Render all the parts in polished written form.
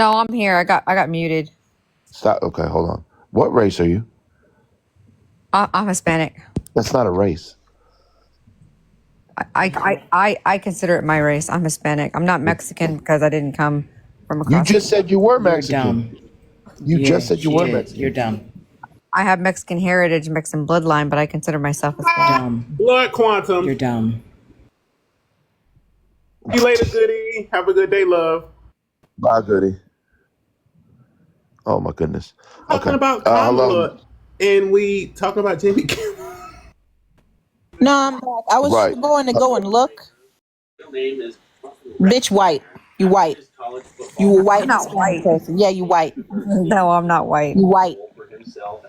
No, I'm here. I got muted. Stop. Okay, hold on. What race are you? I'm Hispanic. That's not a race. I consider it my race. I'm Hispanic. I'm not Mexican because I didn't come from You across. just said you were You're Mexican. dumb. You Yeah, just said you she were is. You're Mexican. dumb. I have Mexican heritage, Mexican bloodline, but I consider myself Hispanic. Dumb. Blood quantum. You're dumb. See you later, Goody. Have a good day, love. Bye, Goody. Oh my goodness. Talking Okay. about Hello. Kamala, and we talking about Jimmy Kimmel. No, I'm back. I was Right. going to go and look. Bitch, white. You white. You a white I'm not Hispanic white. person. Yeah, you white. No, I'm not white. You white. So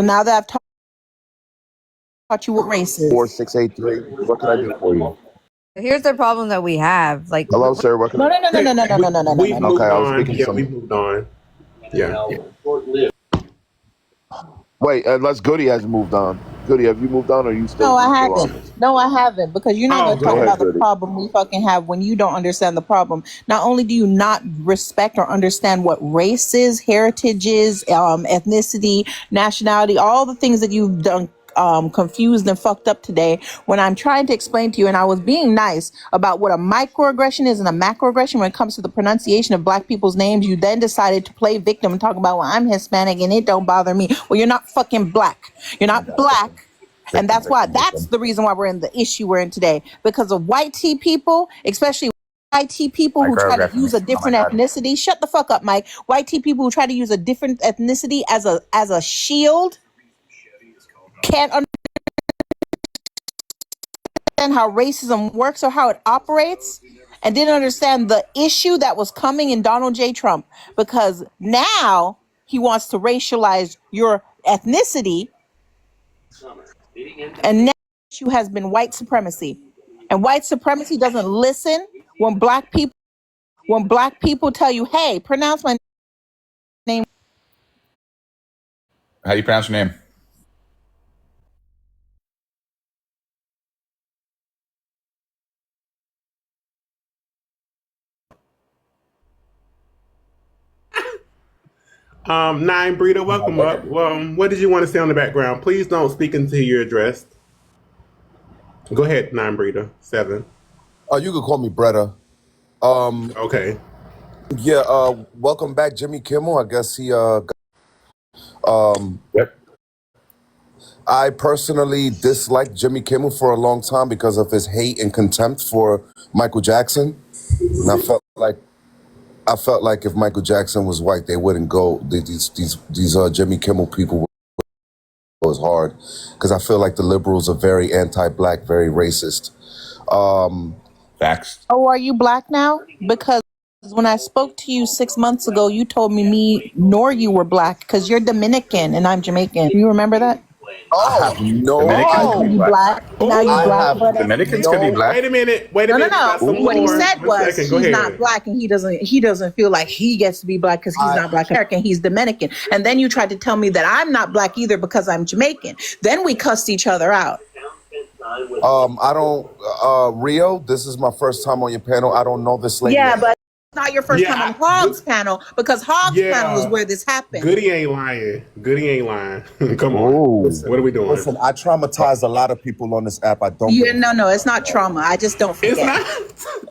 now that I've taught you what race is. 4683. What can I do for you? Here's the problem that we have. Like, Hello, sir. What can No, I? no, no, no, no, no, no, no, no, no, We've no, no. Okay, moved I was on. speaking to Yeah, we someone. moved on. Yeah. Wait, unless Goody hasn't moved on. Goody, have you moved on, or you still No, in I the haven't. office? No, I haven't. Because you're not Oh, going to go talk Go ahead, about the ahead. Goody. problem we fucking have when you don't understand the problem. Not only do you not respect or understand what race is, heritage is, ethnicity, nationality, all the things that you've done confused and fucked up today when I'm trying to explain to you, and I was being nice about what a microaggression is and a macroaggression when it comes to the pronunciation of black people's names. You then decided to play victim and talk about, well, I'm Hispanic and it don't bother me. Well, you're not fucking black. You're not black. And Victim, that's why, victim, that's victim. the reason why we're in the issue we're in today, because of white tea people, especially white tea people who try to use a Microaggressions. Oh my different God. ethnicity. Shut the fuck up, Mike. White tea people who try to use a different ethnicity as a shield can't understand how racism works or how it operates, and didn't understand the issue that was coming in Donald J. Trump, because now he wants to racialize your ethnicity, and now the issue has been white supremacy. And white supremacy doesn't listen when black people tell you, hey, pronounce my name. How do you pronounce your name? Nine Breeder, welcome up. What did you want to say on the background? Please don't speak until you're addressed. Go ahead, Nine Breeder. 7. You could call me Bretta. Okay. Yeah, welcome back, Jimmy Kimmel. I guess Yep. I personally disliked Jimmy Kimmel for a long time because of his hate and contempt for Michael Jackson. And I felt like if Michael Jackson was white, they wouldn't go. These Jimmy Kimmel people was hard, because I feel like the liberals are very anti-black, very racist. Facts. Oh, are you black now? Because when I spoke to you 6 months ago, you told me nor you were black because you're Dominican and I'm Jamaican. Do you remember that? I have no Dominicans could Now be you idea. black. black. Now you I black, Oh, have but Dominicans could be no. black. wait a minute. Wait a no, no, minute. We got no. some What he more. said 1 was second. Go he's not ahead. black and he doesn't feel like he gets to be black because he's I not black American. He's Dominican. And then you tried to tell me that I'm not black either because I'm Jamaican. Then we cussed each other out. I don't. Rio, this is my first time on your panel. I don't know this lady. Yeah, but it's not your first time on Yeah, Hog's panel, because Hog's panel is yeah. where this happened. Goody ain't lying. Goody ain't lying. Come on. Oh. What are we doing? Listen, I traumatized a lot of people on this app. I don't Yeah, give a no, fuck no, it's about not y'all. trauma. I just don't It's forget. not.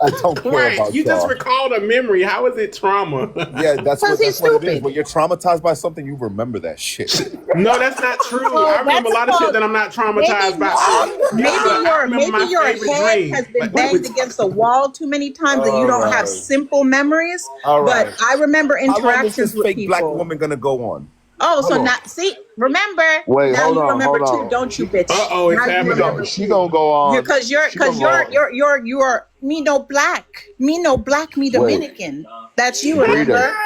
I don't care Right. about You just y'all. recalled a memory. How is it trauma? Yeah, that's Because he's what it is. stupid. When you're traumatized by something, you remember that shit. No, that's not true. I Well, remember a that's lot of shit called that I'm not maybe traumatized by. I remember maybe my your favorite head dream. has been Like, what are we banged against the wall too many times and you All don't have right. simple memories. All But right. I remember How long is interactions this with fake black people. woman gonna go on? Oh, Hold so on. now see, remember Wait, now hold you on, remember hold too, on. don't you, bitch? Uh-oh, it's Now you happening. remember She too. gonna go on. Because She gonna go on. you're me no black, me Wait, Dominican. That's you, Breeder. remember?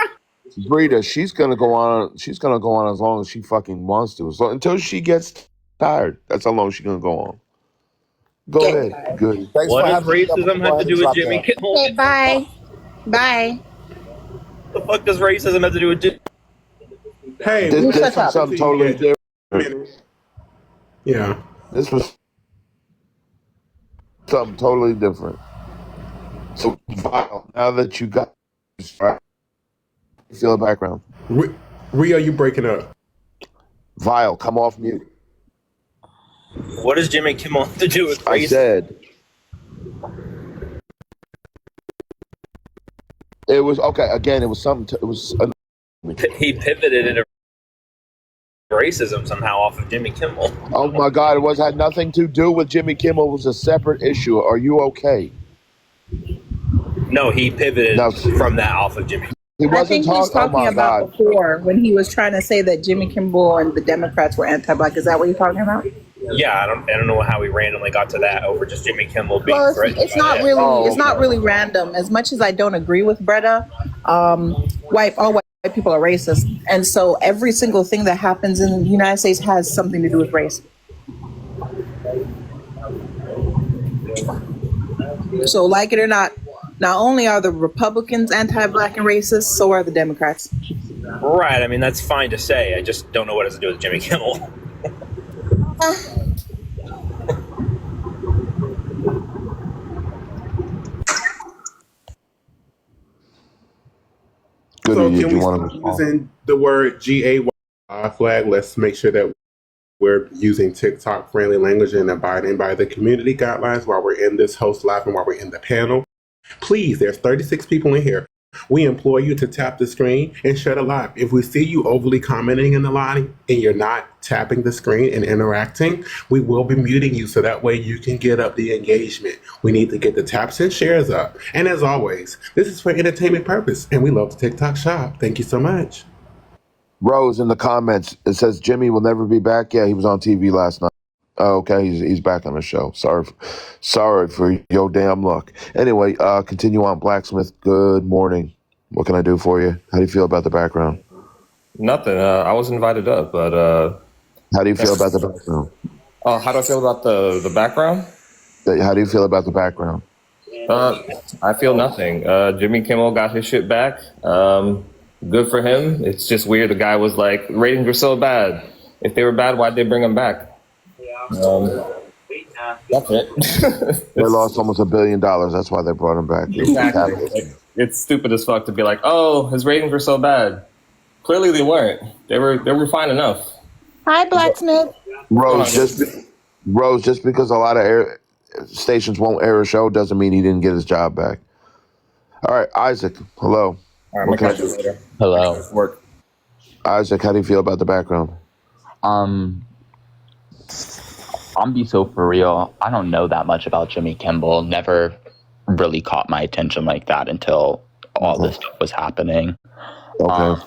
Breeder. She's gonna go on. She's gonna go on as long as she fucking wants to. So until she gets tired, that's how long she's gonna go on. Go Get ahead. tired. Good. Thanks What for does having me. I'm gonna racism go have to ahead and do with drop Jimmy down. Kimmel? Okay, bye. Bye. The fuck does racism have to do with Jimmy? Hey, This we'll You this shut was up. listen something to you totally yet. Just a different. minute. Yeah. This was something totally different. So, Vile, now that you got this, right, feel the background. Rio, you breaking up? Vile, come off mute. What does Jimmy Kimmel have to do with I race? said it was okay. Again, it was something. It was. He pivoted into racism somehow off of Jimmy Kimmel. Oh my God! It had nothing to do with Jimmy Kimmel. It was a separate issue. Are you okay? No, he pivoted No, from that off of Jimmy. he I wasn't think he's talking. Oh talking my about God! before when he was trying to say that Jimmy Kimmel and the Democrats were anti-black. Is that what you're talking about? Yeah, I don't know how we randomly got to that over just Jimmy Kimmel being Well, threatened. it's by not that. really Oh, it's not okay. really random. As much as I don't agree with Bretta, all white people are racist, and so every single thing that happens in the United States has something to do with race. So, like it or not only are the Republicans anti-black and racist, so are the Democrats. Right. I mean, that's fine to say. I just don't know what it has to do with Jimmy Kimmel. Goody, So did can you we want to Oh. start respond? using the word GAY flag? Let's make sure that we're using TikTok friendly language and abiding by the community guidelines while we're in this host live and while we're in the panel. Please, there's 36 people in here. We implore you to tap the screen and share the live. If we see you overly commenting in the line and you're not tapping the screen and interacting, we will be muting you so that way you can get up the engagement. We need to get the taps and shares up. And as always, this is for entertainment purpose, and we love the TikTok shop. Thank you so much. Rose in the comments. It says Jimmy will never be back. Yeah, he was on TV last night. Oh, okay, he's back on the show. Sorry for your damn luck. Anyway, continue on. Blacksmith. Good morning. What can I do for you? How do you feel about the background? Nothing. I was invited up, but How do you feel about the background? how do I feel about the background? How do you feel about the background? I feel nothing. Jimmy Kimmel got his shit back. Good for him. It's just weird. The guy was like, ratings were so bad. If they were bad, why'd they bring him back? That's it. They lost almost $1 billion. That's why they brought him back. Exactly. It's stupid as fuck to be like, oh, his ratings were so bad. Clearly they weren't. They were fine enough. Hi, Blacksmith. Rose, just because a lot of stations won't air a show doesn't mean he didn't get his job back. All right, Isaac. Hello. All right, What can I catch you do? later. Hello. Work. Isaac, how do you feel about the background? I'm be so for real. I don't know that much about Jimmy Kimmel. Never really caught my attention like that until all this stuff was happening. Okay.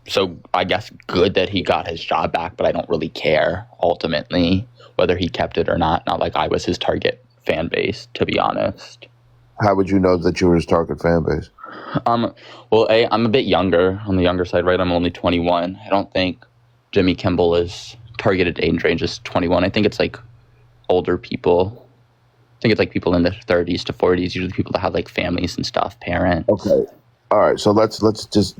So I guess good that he got his job back, but I don't really care ultimately whether he kept it or not. Not like I was his target fan base, to be honest. How would you know that you were his target fan base? Well, I'm a bit younger, on the younger side, right? I'm only 21. I don't think Jimmy Kimmel is targeted age range is 21. I think it's like older people. I think it's like people in their 30s to 40s, usually people that have like families and stuff, parents. Okay. All right. So let's just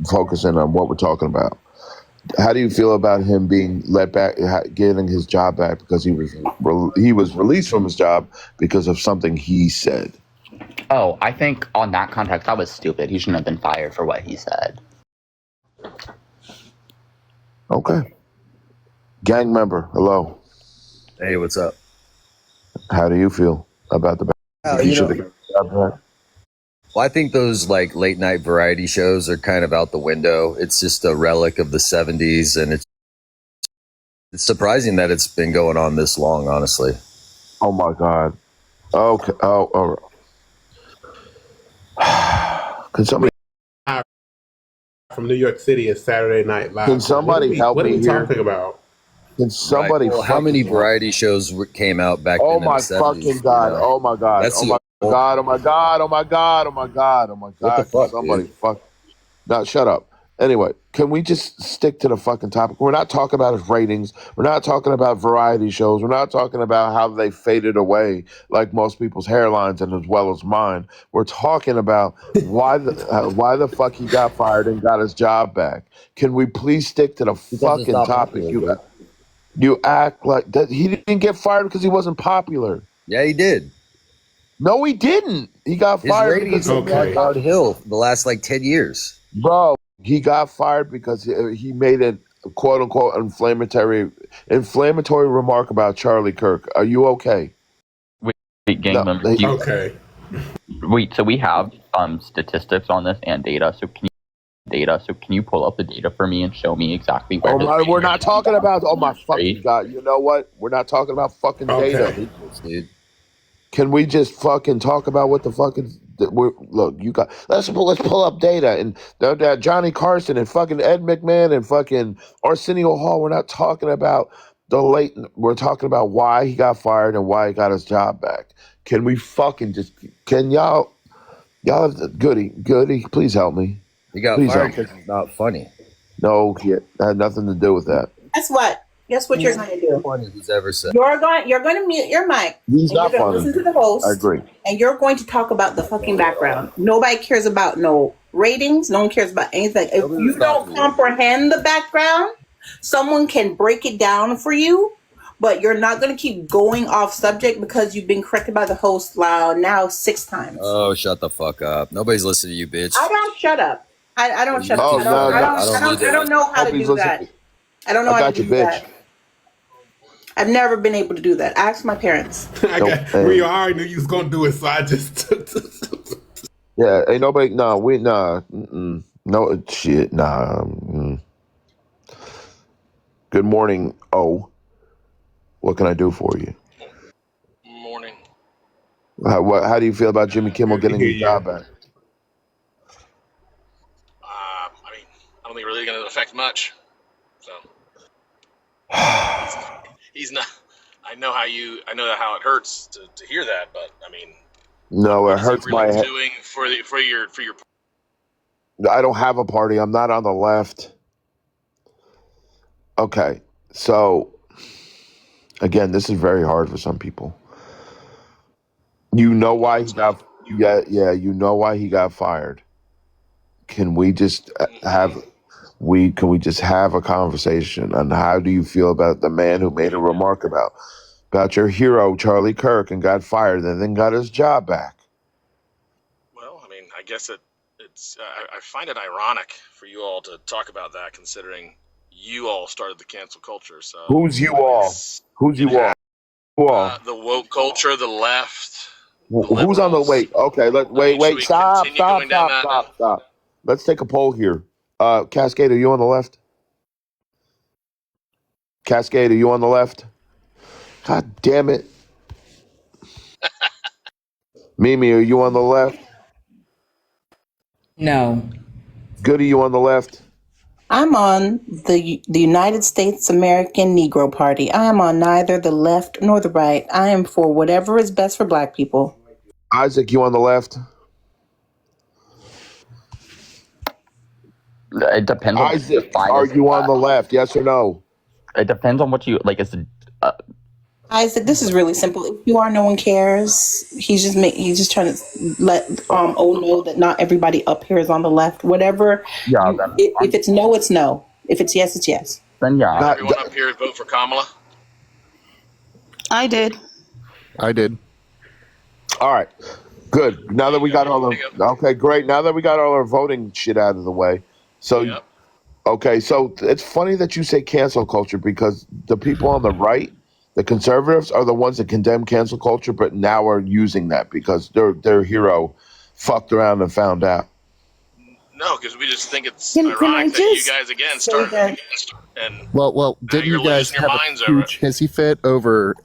focus in on what we're talking about. How do you feel about him being let back, getting his job back because he was released from his job because of something he said? Oh, I think on that context, that was stupid. He shouldn't have been fired for what he said. Okay. Gang member, hello. Hey, what's up? How do you feel about the back? He should have got his job back. Well, I think those like late night variety shows are kind of out the window. It's just a relic of the 70s, and it's surprising that it's been going on this long, honestly. Oh my God. Okay. Oh, all right. Can somebody From New York City is Saturday Night Live. Can somebody help What are me we here? talking about? Can somebody? Right. Well, how many variety shows came out back Oh then in my the 70s? fucking God! you know? Oh my God! That's Oh my God! Oh my God! Oh my God! Oh my God! Oh my God! What the fuck, Somebody dude? fuck. No, shut up. Anyway, can we just stick to the fucking topic? We're not talking about his ratings. We're not talking about variety shows. We're not talking about how they faded away like most people's hairlines and as well as mine. We're talking about why the fuck he got fired and got his job back. Can we please stick to the Because it's fucking not topic? popular, dude. You act like that he didn't get fired because he wasn't popular. Yeah, he did. No, he didn't. He got His fired ratings because have gone downhill the last like 10 years. bro, he got fired because he made a quote unquote inflammatory remark about Charlie Kirk. Are you okay? Wait, gang No. members. Okay. Wait, so we have statistics on this and data. So can you pull up the data for me and show me exactly where? Oh my, we're not talking about. Oh my fucking god! You know what? We're not talking about fucking data. Okay. Dude. Can we just fucking talk about what the fucking look? You got let's pull up data and that Johnny Carson and fucking Ed McMahon and fucking Arsenio Hall. We're not talking about the late. We're talking about why he got fired and why he got his job back. Can we fucking just? Can y'all goody? Please help me. He got Please fired help me. because he's not funny. No, that had nothing to do with that. Guess what? Guess what you're going to do? Funny he's ever said. You're going to mute your mic. He's and not you're going to funny. listen to the host. I agree. And you're going to talk about the fucking background. Nobody cares about no ratings. No one cares about anything. If you don't comprehend the background, someone can break it down for you. But you're not going to keep going off subject because you've been corrected by the host now 6 times. Oh, shut the fuck up. Nobody's listening to you, bitch. I don't shut up. I don't shut Oh, up. no, I don't know how to Nobody's do listening. that. I don't know I how got to you, do bitch. that. I've never been able to do that. Ask my parents. Rio, I already knew you was gonna do it, so I just. Yeah, ain't nobody. No shit. Good morning. Oh, what can I do for you? Morning. How do you feel about Jimmy Kimmel getting his job back? I mean, I don't think really going to affect much. So he's not. I know how it hurts to hear that, but I mean, No, what it is hurts it really my head. doing for your? I don't have a party. I'm not on the left. Okay, so again, this is very hard for some people. You know why he got? Yeah. You know why he got fired. Can we just have? Can we just have a conversation on how do you feel about the man who made a remark about your hero Charlie Kirk and got fired and then got his job back? Well, I mean, I guess it's. I find it ironic for you all to talk about that, considering you all started the cancel culture. So Who's you all? Who's you all? Who all? The woke culture, the left. Who's on the wait? Okay, wait. Stop. Let's take a poll here. Cascade, are you on the left? Cascade, are you on the left? God damn it. Mimi, are you on the left? No. Goody, you on the left? I'm on the United States American Negro Party. I am on neither the left nor the right. I am for whatever is best for black people. Isaac, you on the left? It depends on Isaac, are you on the left? Yes or no? It depends on what you like. Isaac, this is really simple. If you are, no one cares. He's just trying to let O know that not everybody up here is on the left. Whatever. Yeah. If it's no, it's no. If it's yes, it's yes. Then yeah. Did everyone up here vote for Kamala? I did. All right. Good. Now that we got okay, great. Now that we got all our voting shit out of the way. So okay, so it's funny that you say cancel culture because the people on the right, the conservatives, are the ones that condemn cancel culture, but now are using that because their hero fucked around and found out. No, because we just think it's ironic that you guys again started. And well, didn't you guys have a huge hissy fit over?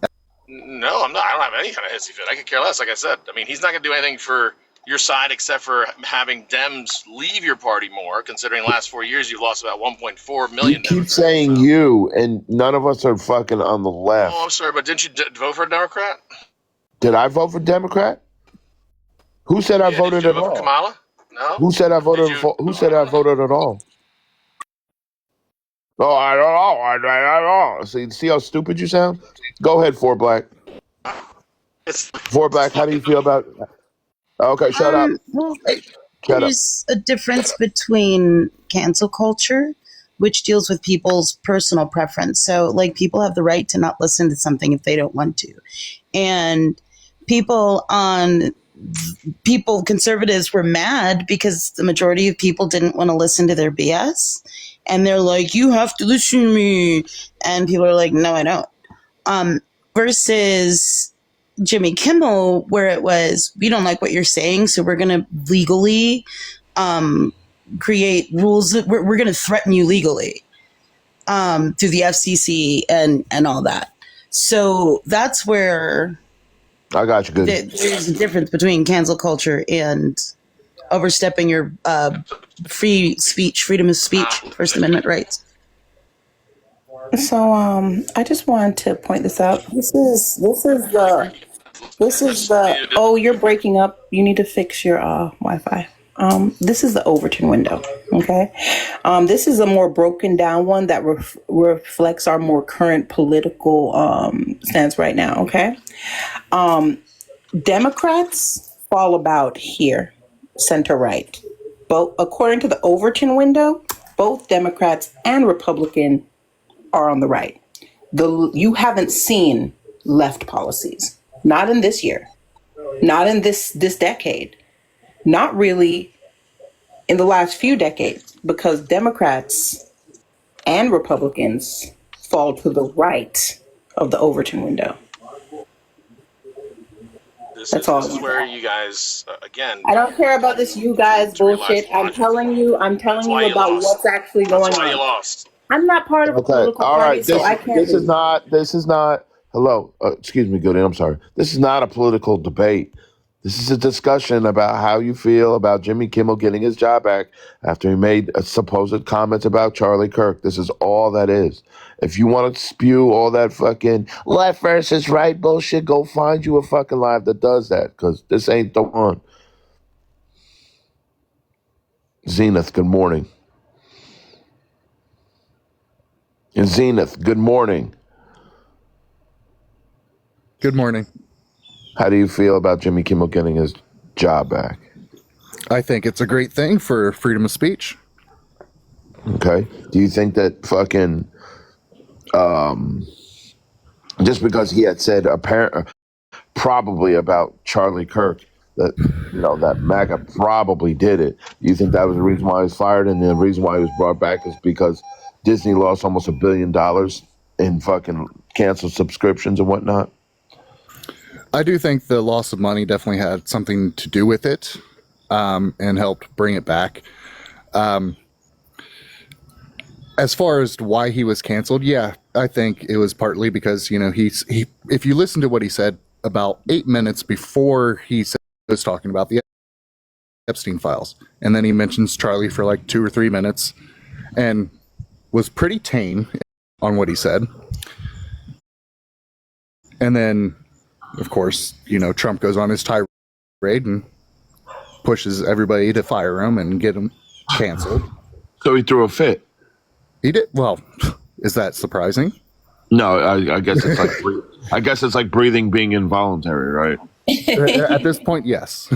No, I'm not. I don't have any kind of hissy fit. I could care less. Like I said, I mean, he's not going to do anything for your side except for having Dems leave your party more. Considering the last 4 years, you've lost about 1.4 million. You keep saying you, and none of us are fucking on the left. Oh, I'm sorry, but didn't you vote for a Democrat? Did I vote for Democrat? Who said I voted did you at vote all? for Kamala? No. Who said I voted? Who said I voted at all? Oh, I don't know. I don't know. See how stupid you sound? Go ahead, 4Black. 4Black, how do you feel about? Okay, shut up. Well, Shut up. there's a difference between cancel culture, which deals with people's personal preference. So, like, people have the right to not listen to something if they don't want to. And conservatives were mad because the majority of people didn't want to listen to their BS. And they're like, you have to listen to me. And people are like, no, I don't. Versus Jimmy Kimmel, where it was, we don't like what you're saying, so we're going to legally create rules. We're going to threaten you legally through the FCC and all that. So that's where I got you, good. there's a difference between cancel culture and overstepping your free speech, freedom of speech, First Amendment rights. So I just wanted to point this out. This is the oh, you're breaking up. You need to fix your Wi-Fi. This is the Overton window. Okay. This is a more broken down one that reflects our more current political stance right now. Okay. Democrats fall about here, center right. Both according to the Overton window, both Democrats and Republican are on the right. You haven't seen left policies, not in this year, not in this decade, not really in the last few decades, because Democrats and Republicans fall to the right of the Overton window. This That's all. This is where you guys again. I don't care about this you guys bullshit. I'm telling you about what's actually going on. That's why you lost. I'm not part of a Okay, political all party, right. so I can't. This is not. Hello, excuse me, Goody. I'm sorry. This is not a political debate. This is a discussion about how you feel about Jimmy Kimmel getting his job back after he made supposed comments about Charlie Kirk. This is all that is. If you want to spew all that fucking left versus right bullshit, go find you a fucking live that does that, because this ain't the one. Zenith, good morning. And Zenith, good morning. Good morning. How do you feel about Jimmy Kimmel getting his job back? I think it's a great thing for freedom of speech. Okay. Do you think that fucking just because he had said probably about Charlie Kirk that that MAGA probably did it, do you think that was the reason why he was fired, and the reason why he was brought back is because Disney lost almost $1 billion in fucking canceled subscriptions and whatnot? I do think the loss of money definitely had something to do with it, and helped bring it back. As far as why he was canceled, yeah, I think it was partly because he if you listen to what he said about 8 minutes before he was talking about the Epstein files, and then he mentions Charlie for like 2 or 3 minutes, and was pretty tame on what he said. And then, of course, Trump goes on his tirade and pushes everybody to fire him and get him canceled. So he threw a fit. He did. Well, is that surprising? No, I guess it's like like breathing being involuntary, right? At this point, yes.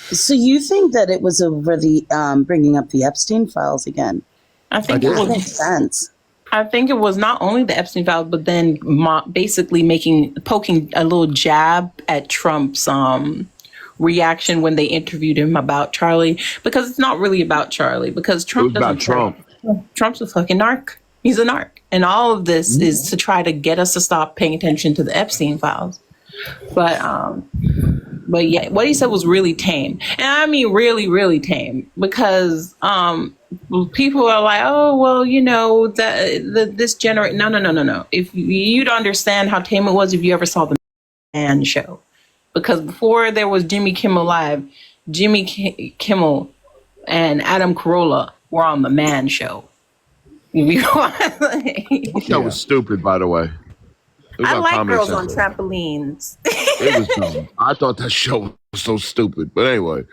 So you think that it was over the bringing up the Epstein files again? I think that makes sense. I think it was not only the Epstein files, but then basically poking a little jab at Trump's reaction when they interviewed him about Charlie, because it's not really about Charlie, because Trump doesn't. Trump's a fucking narc. He's a narc, and all of this is to try to get us to stop paying attention to the Epstein files. But yeah, what he said was really tame, and I mean really, really tame, because people are like, oh well, this generation. No. If you'd understand how tame it was if you ever saw the Man Show, because before there was Jimmy Kimmel Live, Jimmy Kimmel and Adam Carolla were on the Man Show. That was stupid, by the way. I like Girls on Trampolines. It was dumb. I thought that show was so stupid. But anyway.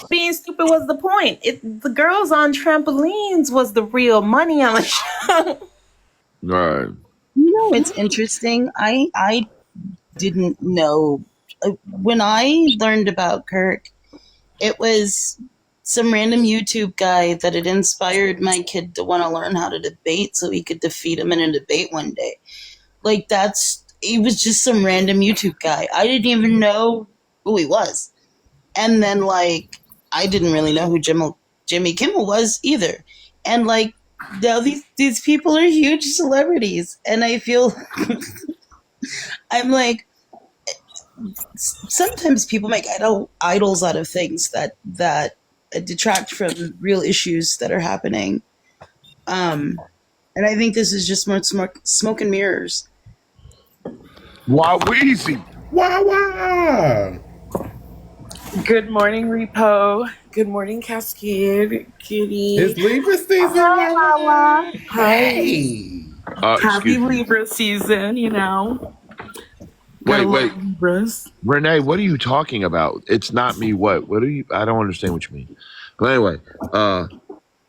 Being stupid was the point. The Girls on Trampolines was the real money on the show. Right. It's interesting. I didn't know. When I learned about Kirk, it was some random YouTube guy that had inspired my kid to want to learn how to debate so he could defeat him in a debate one day. Like, that's he was just some random YouTube guy. I didn't even know who he was. And then, like, I didn't really know who Jimmy Kimmel was either. And, like, now these people are huge celebrities. And I feel, I'm like, sometimes people make idols out of things that detract from real issues that are happening. And I think this is just more smoke and mirrors. Wow, Weezy. Wow. Good morning, Repo. Good morning, Cascade. Kitty. It's Libra season. Hi. Hey. Happy Excuse me. Libra season, you know. Wait. Libras. Renee, what are you talking about? It's not me. What are you? I don't understand what you mean. But anyway,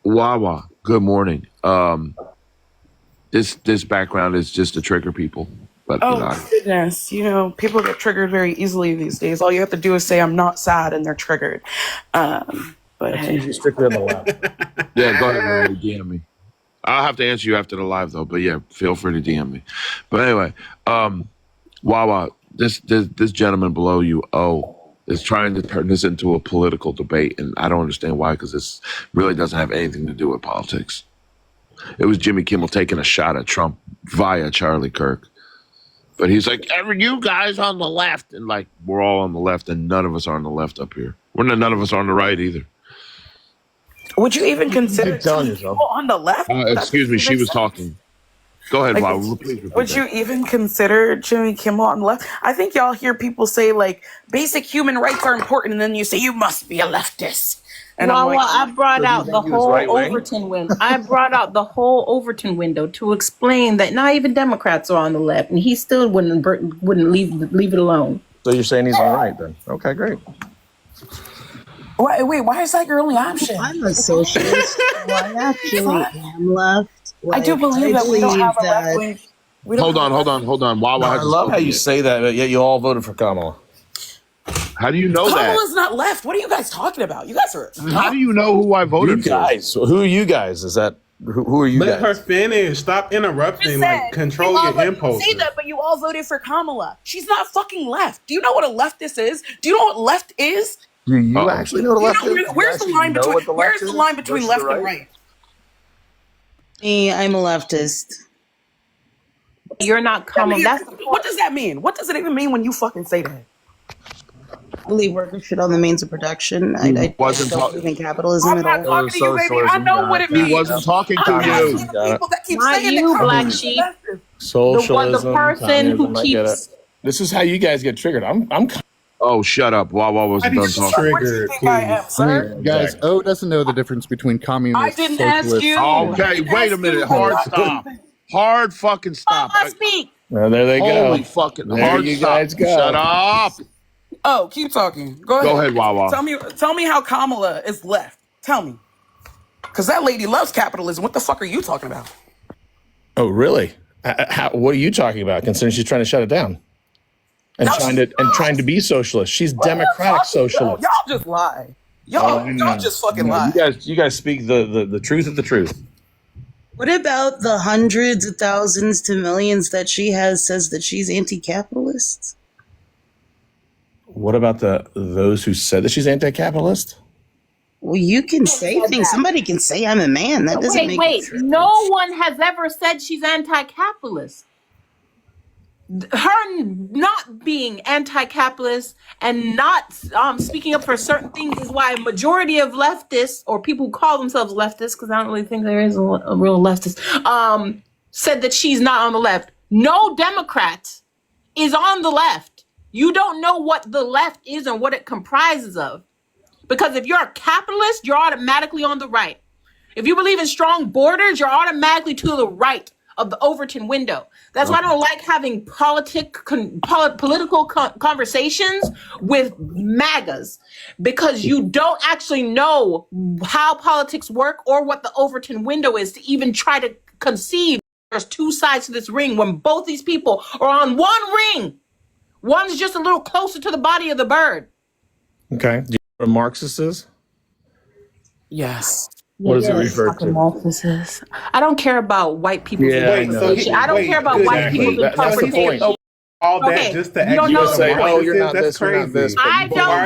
Wawa, good morning. This background is just to trigger people. But Goodness. You know, people get triggered very easily these days. All you have to do is say, I'm not sad, and they're triggered. But That's usually strictly on the left. yeah, go ahead, Renee, DM me. I'll have to answer you after the live, though. But yeah, feel free to DM me. But anyway, Wawa, this gentleman below you, is trying to turn this into a political debate, and I don't understand why, because this really doesn't have anything to do with politics. It was Jimmy Kimmel taking a shot at Trump via Charlie Kirk. But he's like, you guys on the left. And like, we're all on the left, and none of us are on the left up here. None of us are on the right either. would you even consider people on the left? Excuse me, she was talking. Go ahead, Wawa. Please repeat Would that. you even consider Jimmy Kimmel on the left? I think y'all hear people say, like, basic human rights are important, and then you say, you must be a leftist. And well, I'm like, I brought out the whole Overton window. I brought out the whole Overton window to explain that not even Democrats are on the left, and he still wouldn't leave it alone. So you're saying he's on the right then? Okay, great. Wait, why is that your only option? I'm a socialist. Well, I actually am left. I do believe that we don't have a left wing. Hold on. Wawa, I love how you say that, but yet you all voted for Kamala. How do you know that? Kamala's not left. What are you guys talking about? You guys are. How do you know who I voted for? Guys, who are you guys? Is that who are you Let guys? her finish. Stop interrupting. Like, control your impulses. Say that, but you all voted for Kamala. She's not fucking left. Do you know what a leftist is? Do you know what left is? Do you actually know what a left is? Where's the line between left and right? Me, I'm a leftist. You're not Kamala. What does that mean? What does it even mean when you fucking say that? I believe workers should own the means of production. I don't believe in capitalism at all. I'm not talking to you, baby. I know what it means. He wasn't talking to you. People that keep Not saying you, that black sheep. Socialism. The person who keeps. This is how you guys get triggered. I'm. Oh, shut up. Wawa wasn't done talking. Triggered, please. Guys, O doesn't know the difference between communist. I didn't ask you. Okay, wait a minute. Hard stop. Hard fucking stop. I speak. Well, there they go. Holy fucking There hard you stop. guys go. Shut up. Oh, keep talking. Go ahead. Go ahead, Wawa. Tell me how Kamala is left. Tell me. Because that lady loves capitalism. What the fuck are you talking about? Oh, really? What are you talking about? Considering she's trying to shut it down and trying to be socialist. She's democratic socialist. Y'all just lie. Y'all just fucking lie. You guys speak the truth of the truth. What about the hundreds of thousands to millions that she says that she's anti-capitalist? What about those who said that she's anti-capitalist? Well, you can say things. Somebody can say I'm a man. That doesn't make it true. No one has ever said she's anti-capitalist. Her not being anti-capitalist and not speaking up for certain things is why a majority of leftists, or people who call themselves leftists, because I don't really think there is a real leftist, said that she's not on the left. No Democrat is on the left. You don't know what the left is and what it comprises of. Because if you're a capitalist, you're automatically on the right. If you believe in strong borders, you're automatically to the right of the Overton window. That's why I don't like having political conversations with MAGAs, because you don't actually know how politics work or what the Overton window is to even try to conceive there's two sides to this ring when both these people are on one ring. One's just a little closer to the body of the bird. Okay. Do you know what a Marxist is? Yes. What does it refer to? I don't care about white people's Yeah, interpretation. I don't care about white people's That's the point. interpretation. all that Okay, just to you ask don't you know. what Say, a Marxist is? That's crazy. I But don't why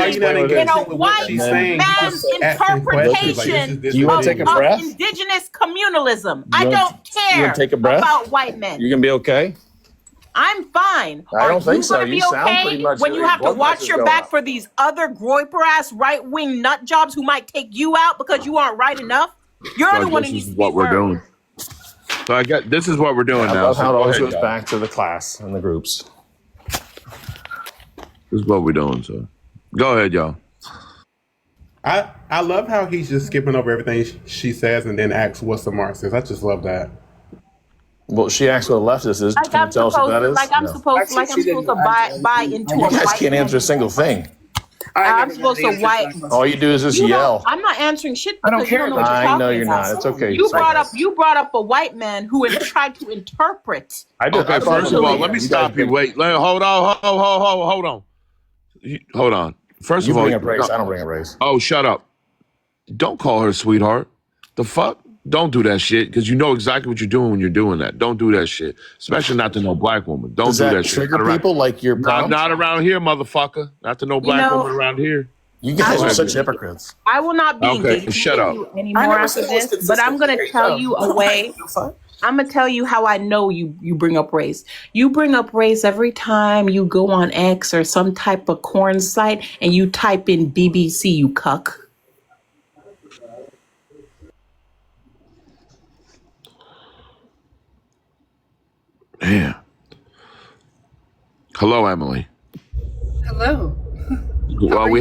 are you not believe in a engaging with what white she's saying? You man's just asking questions like this interpretation is You want to take a disingenuous. of breath? indigenous communalism. I You want don't you want to care take a breath? about white men. You gonna be okay? I'm fine. I Are don't think you so. going to You be sound okay pretty much when you your have to blood watch pressure's your going back up. for these other groiper ass right wing nut jobs who might take you out because you aren't right enough? You're So the one this who is needs to be what we're worried. doing. So I got this is what we're doing I now. love So how it go always ahead, goes y'all. back to the class and the groups. This is what we're doing. So go ahead, y'all. I love how he's just skipping over everything she says and then asks what's a Marxist. I just love that. Well, she asked what a leftist is. Like Can you I'm tell us what supposed, that is? like I'm No. supposed, like I'm supposed to buy into You a guys white can't answer a man's. single thing. I'm supposed to white. All you do is just You don't. yell. I'm not answering shit I don't because you care don't know what about you're I know talking you're about. not. It's okay. You brought up a white man who tried to interpret. I did. Okay, I thought first of all, it was- let me you stop guys you. bring- Wait, hold on, hold on. Hold on. First You of all, bring up race. I don't bring up race. oh, shut up. Don't call her sweetheart. The fuck? Don't do that shit because you know exactly what you're doing when you're doing that. Don't do that shit, especially not to no black woman. Don't Does do that that shit. trigger Not around- people like your prompt? Not around here, motherfucker. Not to no You black know, woman around here. You guys Go are ahead, such man. hypocrites. I will not be Okay, engaging shut with up. you anymore after this, but I'm going to tell you a way. I'm going to tell you how I know you bring up race. You bring up race every time you go on X or some type of corn site and you type in BBC, you cuck. Damn. Hello, Emily. Hello. Well, we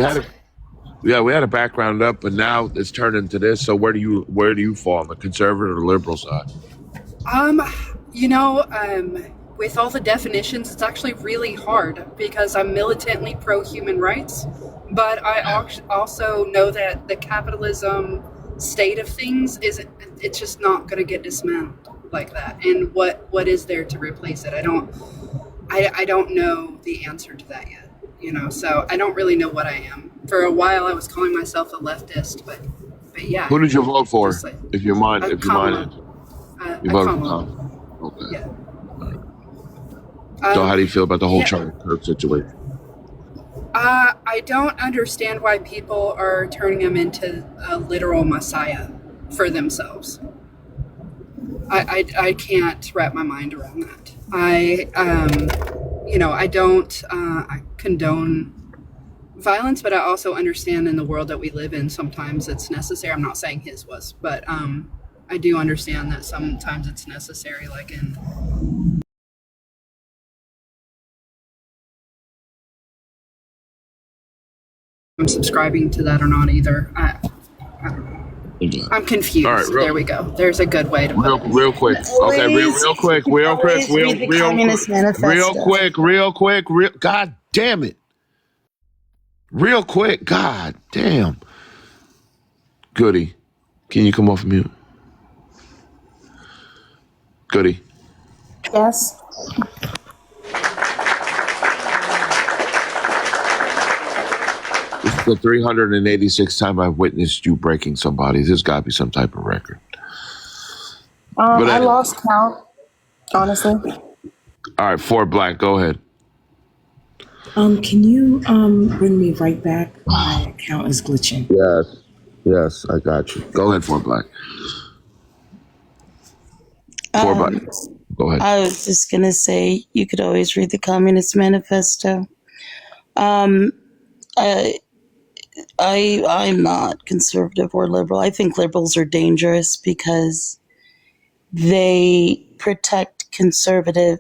had a background up, but now it's turned into this. So where do you fall on the conservative or liberal side? You know, with all the definitions, it's actually really hard because I'm militantly pro human rights, but I also know that the capitalism state of things it's just not going to get dismantled like that. And what is there to replace it? I don't know the answer to that yet. You know, so I don't really know what I am. For a while, I was calling myself a leftist, but yeah. Who did you vote for? Just like, If you mind, you Kamala. voted for Kamala. Tom. Okay. Yeah. So how do you feel about the whole yeah. Charlie Kirk situation? I don't understand why people are turning him into a literal messiah for themselves. I can't wrap my mind around that. I don't condone violence, but I also understand in the world that we live in, sometimes it's necessary. I'm not saying his was, but I do understand that sometimes it's necessary, like in I'm subscribing to that or not either. I don't know. I'm confused. All right, there we go. There's a good way to put it. Real quick. Okay, real quick. God damn it. Real quick. God damn. Goody. Can you come off mute? Goody. Yes. This is the 386th time I've witnessed you breaking somebody. There's got to be some type of record. But I anyway. lost count, honestly. All right, Fort Black, go ahead. Can you bring me right back? My account is glitching. Yes, I got you. Go ahead, Fort Black. Fort Black. Go ahead. I was just gonna say you could always read the Communist Manifesto. I'm not conservative or liberal. I think liberals are dangerous because they protect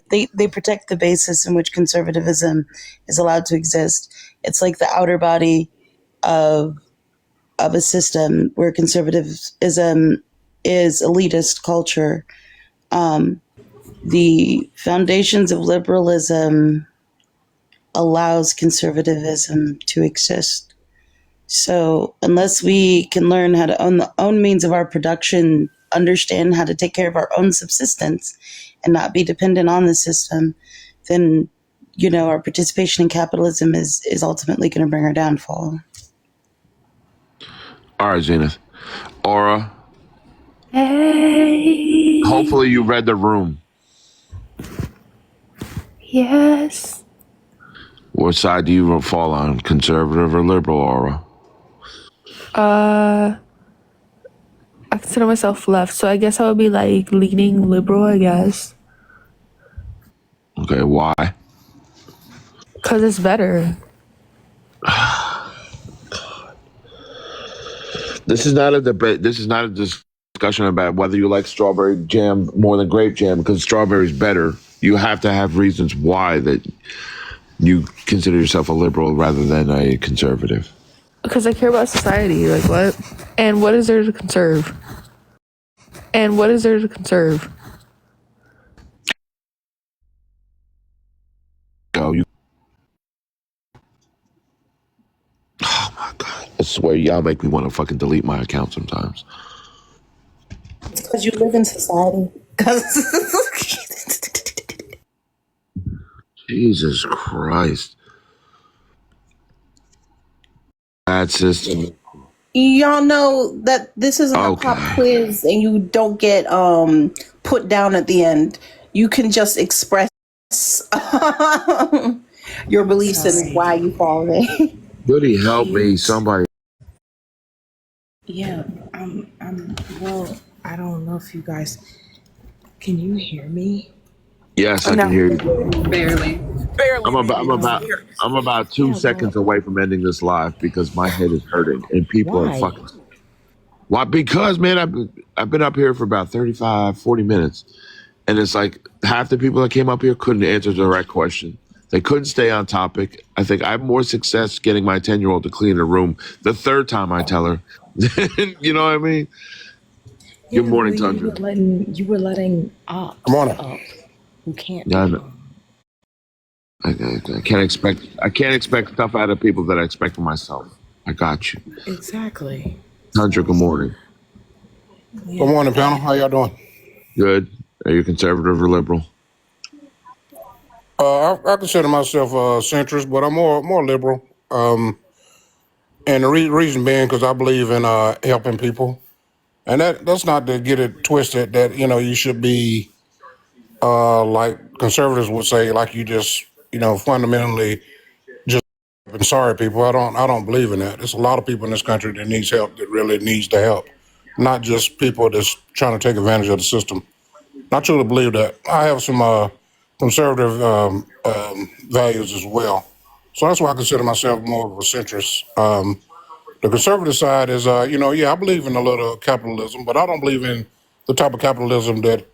they protect the basis in which conservatism is allowed to exist. It's like the outer body of a system where conservatism is elitist culture. The foundations of liberalism allows conservatism to exist. So unless we can learn how to own the own means of our production, understand how to take care of our own subsistence and not be dependent on the system, then, our participation in capitalism is ultimately going to bring our downfall. All right, Zenith. Aura. Hey. Hopefully you read the room. Yes. What side do you fall on, conservative or liberal, Aura? I consider myself left, so I guess I would be like leaning liberal, I guess. Okay, why? Because it's better. This is not a debate. This is not a discussion about whether you like strawberry jam more than grape jam, because strawberry is better. You have to have reasons why that you consider yourself a liberal rather than a conservative. Because I care about society. Like, what? And what is there to conserve? And what is there to conserve? Go. Oh my God. I swear, y'all make me want to fucking delete my account sometimes. It's because you live in society. Jesus Christ. Bad system. Y'all know that this isn't a pop Okay. quiz and you don't get put down at the end. You can just express your beliefs and why you fall there. Goody help me, somebody. Yeah, well, I don't know if you guys, can you hear me? Yes, I can hear you. Barely. I'm about 2 seconds away from ending this live because my head is hurting and people are fucking. Why? Because, man, I've been up here for about 35, 40 minutes. And it's like half the people that came up here couldn't answer the right question. They couldn't stay on topic. I think I have more success getting my 10-year-old to clean her room the third time I tell her. You know what I mean? Yeah, Good morning, well, Tundra. you were letting ops up who can't Yeah, I be. know. I can't expect stuff out of people that I expect from myself. I got you. Exactly. Tundra, good morning. Yeah. Good morning, panel. How y'all doing? Good. Are you conservative or liberal? I consider myself a centrist, but I'm more liberal. And the reason being because I believe in helping people, and that's not to get it twisted. That you should be like conservatives would say, like you just fundamentally just helping sorry people. I don't believe in that. There's a lot of people in this country that needs help, that really needs the help, not just people that's trying to take advantage of the system. I truly believe that. I have some conservative values as well. So that's why I consider myself more of a centrist. The conservative side is, I believe in a little capitalism, but I don't believe in the type of capitalism that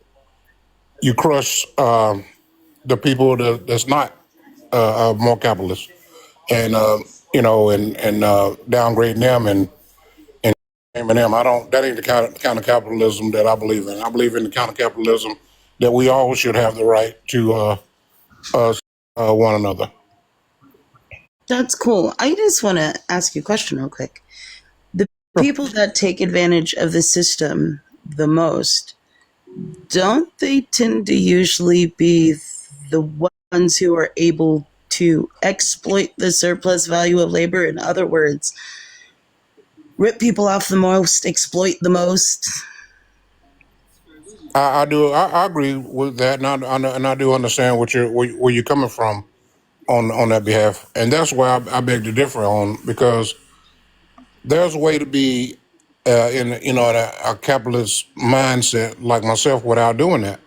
you crush the people that's not more capitalist and, downgrading them and shaming them. That ain't the kind of capitalism that I believe in. I believe in the kind of capitalism that we all should have the right to one another. That's cool. I just want to ask you a question real quick. The people that take advantage of the system the most, don't they tend to usually be the ones who are able to exploit the surplus value of labor? In other words, rip people off the most, exploit the most? I do. I agree with that, and I do understand where you're coming from on that behalf, and that's why I beg to differ on, because there's a way to be in a capitalist mindset like myself without doing that.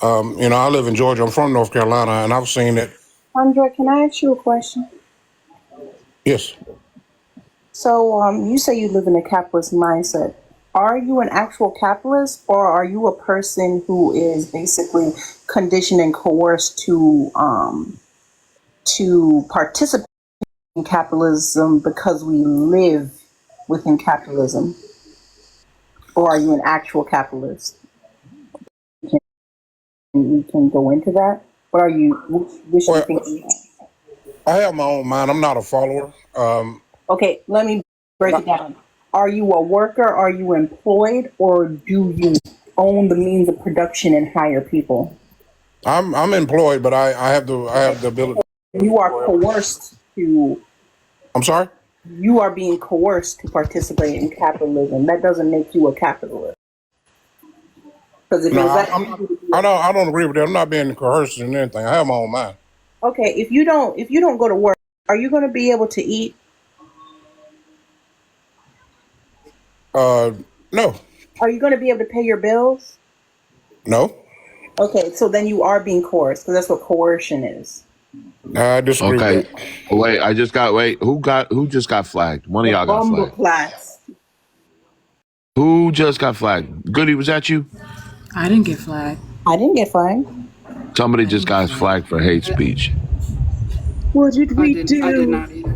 I live in Georgia. I'm from North Carolina, and I've seen it. Andrea, can I ask you a question? Yes. So, you say you live in a capitalist mindset. Are you an actual capitalist, or are you a person who is basically conditioned and coerced to participate in capitalism because we live within capitalism? Or are you an actual capitalist? We can go into that. What are you? Which Well, do you think you are? I have my own mind. I'm not a follower. Okay, let me break it down. Are you a worker? Are you employed, or do you own the means of production and hire people? I'm employed, but I have the ability. You are coerced to. I'm sorry? You are being coerced to participate in capitalism. That doesn't make you a capitalist. Because if it No, was that, I don't agree with that. I'm not being coerced in anything. I have my own mind. okay, if you don't go to work, are you going to be able to eat? No, Are you going to be able to pay your bills? no, Okay, so then you are being coerced because that's what coercion is. I disagree with Okay. that. Wait, who just got flagged? One of The y'all got bumble flagged. plats. Who just got flagged? Goody, was that you? I didn't get flagged. I didn't get flagged. Somebody I just didn't get got flagged. flagged for hate speech. What did I we didn't. I did do? not either.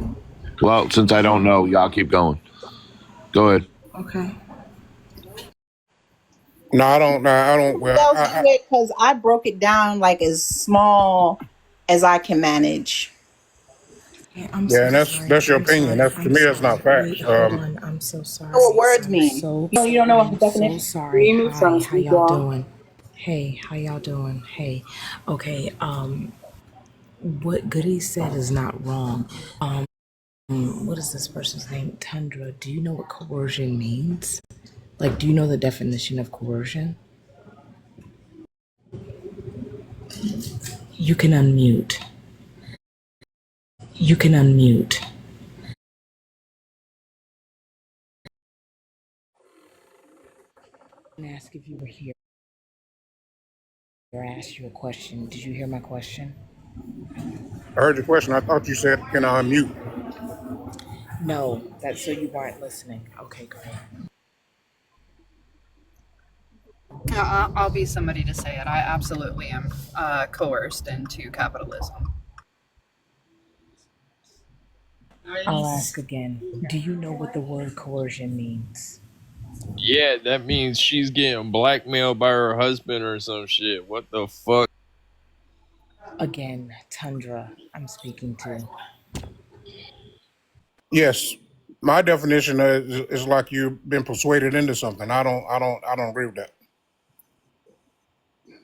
Well, since I don't know, y'all keep going. Go ahead. Okay. No, I don't. No, I don't. Well, They'll do it because I broke it down like as small as I can manage. Okay, I'm yeah, so and sorry. that's your I'm opinion. sorry. That's to I'm me, that's sorry. not Wait, facts. hold on. I'm so You know what sorry. words I'm mean? so You don't know what the I'm so definition sorry. means, so Hi, how speak y'all wrong. doing? Hey, how y'all doing? Hey. Okay, what Goody said is not wrong. What is this person's name? Tundra. Do you know what coercion means? Like, do you know the definition of coercion? You can unmute. You can unmute. I'm gonna ask if you were here. Or asked you a question. Did you hear my question? I heard your question. I thought you said, "Can I unmute?" No, that's so you weren't listening. Okay, great. I'll be somebody to say it. I absolutely am coerced into capitalism. I'll ask again. Do you know what the word coercion means? Yeah, that means she's getting blackmailed by her husband or some shit. What the fuck? Again, Tundra, I'm speaking to. Yes, my definition is like you've been persuaded into something. I don't agree with that.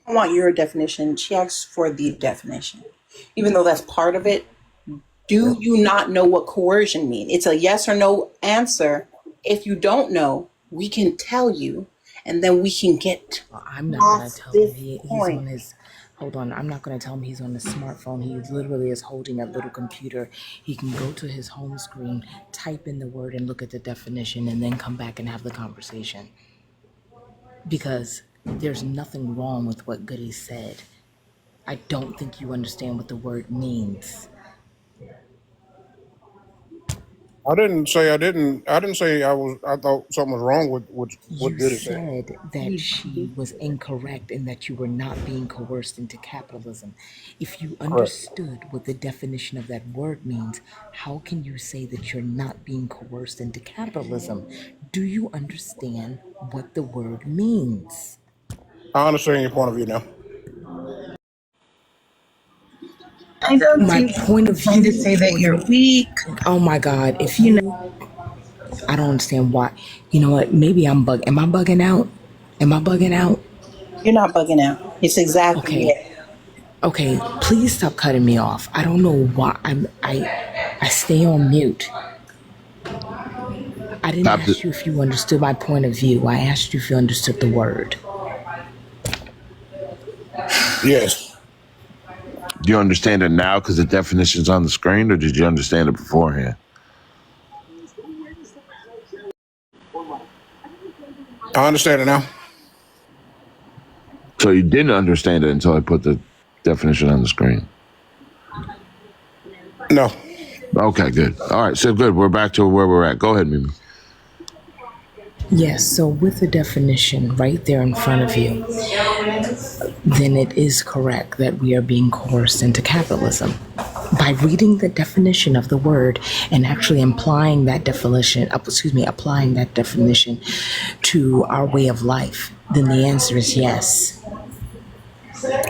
I want your definition. She asked for the definition. Even though that's part of it, do you not know what coercion means? It's a yes or no answer. If you don't know, we can tell you, and then we can get I'm not gonna past tell him this he's point. on his. Hold on, I'm not gonna tell him he's on his smartphone. He literally is holding a little computer. He can go to his home screen, type in the word, and look at the definition, and then come back and have the conversation. Because there's nothing wrong with what Goody said. I don't think you understand what the word means. I didn't say I didn't. I didn't say I was. I thought something was wrong with what You Goody said. said that she was incorrect and that you were not being coerced into capitalism. If you Correct. understood what the definition of that word means, how can you say that you're not being coerced into capitalism? Do you understand what the word means? I understand your point of view now. I don't My see point of trying to view say that was, you're weak. oh my God, if you know, I don't understand why. You know what? Maybe I'm bugging. Am I bugging out? Am I bugging out? You're not bugging out. It's exactly Okay. it. Okay, please stop cutting me off. I don't know why I stay on mute. I didn't Stop it. ask you if you understood my point of view. I asked you if you understood the word. Yes, Do you understand it now because the definition's on the screen, or did you understand it beforehand? I understand it now. So you didn't understand it until I put the definition on the screen. No, Okay, good. All right, so good. We're back to where we're at. Go ahead, Mimi. Yes, so with the definition right there in front of you, then it is correct that we are being coerced into capitalism. By reading the definition of the word and actually applying that definition to our way of life, then the answer is yes.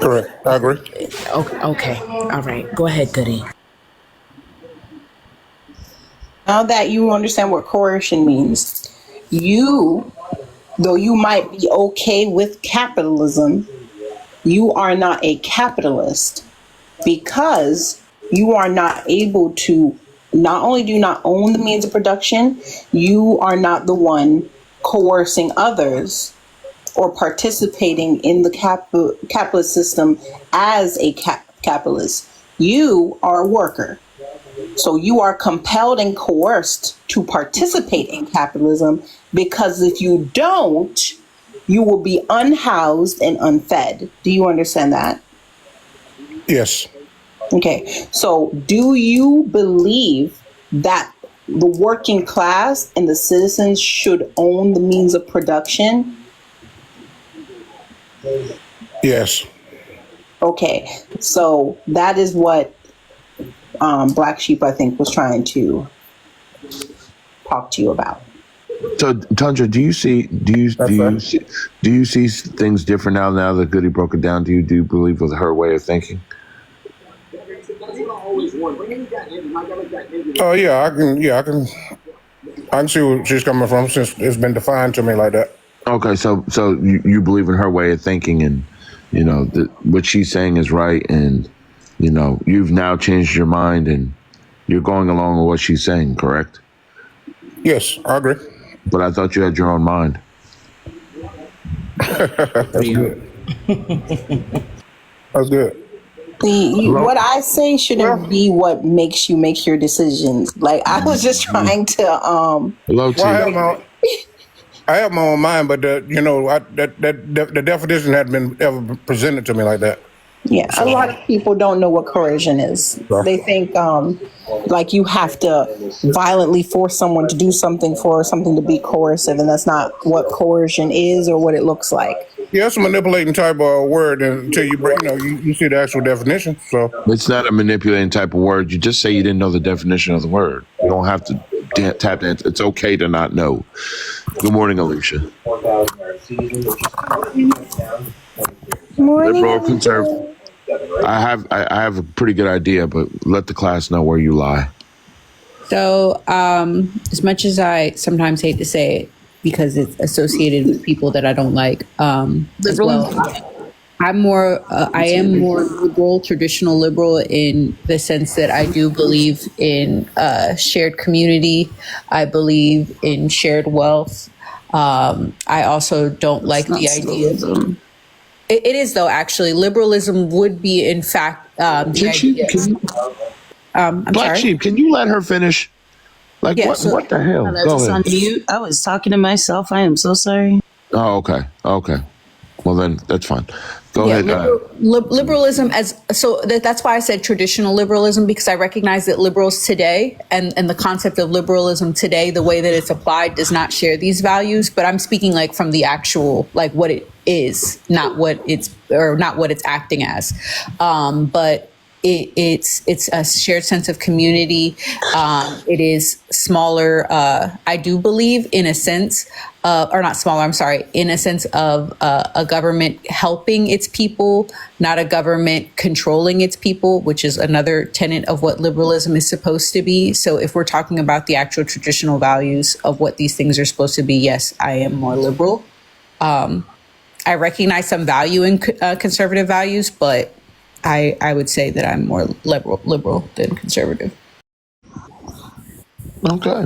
correct. I agree. Okay. All right. Go ahead, Goody. Now that you understand what coercion means, though you might be okay with capitalism, you are not a capitalist because you are not able to, not only do you not own the means of production, you are not the one coercing others or participating in the capitalist system as a capitalist. You are a worker. So you are compelled and coerced to participate in capitalism, because if you don't, you will be unhoused and unfed. Do you understand that? Yes. Okay. So do you believe that the working class and the citizens should own the means of production? Yes. Okay. So that is what Black Sheep, I think, was trying to talk to you about. So, Tundra, do you see things different now that Goody broke it down to you? Do you believe with her way of thinking? Oh yeah, I can see where she's coming from since it's been defined to me like that. Okay, so you believe in her way of thinking, and what she's saying is right, and you've now changed your mind, and you're going along with what she's saying, correct? Yes, I agree. But I thought you had your own mind. That's good. That's good. What I say shouldn't be what makes you make your decisions. Like, I was just trying to Hello, T. Well, I have my own mind, but the definition hadn't been ever presented to me like that. Yeah, a lot of people don't know what coercion is. They think like you have to violently force someone to do something for something to be coercive, and that's not what coercion is or what it looks like. Yeah, it's a manipulating type of word until you break, you see the actual definition. So It's not a manipulating type of word. You just say you didn't know the definition of the word. You don't have to tap dance. It's okay to not know. Good morning, Alicia. Morning. Liberal or conservative? I have a pretty good idea, but let the class know where you lie. So, as much as I sometimes hate to say it because it's associated with people that I don't like, as well, I am more liberal, traditional liberal, in the sense that I do believe in shared community. I believe in shared wealth. I also don't like the idea. It is, though, actually. Liberalism would be, in fact, the idea. I'm Black sorry. Sheep, can you let her finish? Like, Yeah, what the hell? I Go was on ahead. mute. I was talking to myself. I am so sorry. Oh, okay. Well, then that's fine. Go ahead. Liberalism, that's why I said traditional liberalism, because I recognize that liberals today and the concept of liberalism today, the way that it's applied, does not share these values. But I'm speaking like from the actual, like what it is, not what it's acting as. But it's a shared sense of community. It is smaller. I do believe in a sense, or not smaller, I'm sorry, in a sense of a government helping its people, not a government controlling its people, which is another tenet of what liberalism is supposed to be. So if we're talking about the actual traditional values of what these things are supposed to be, yes, I am more liberal. I recognize some value in conservative values, but I would say that I'm more liberal than conservative. Okay.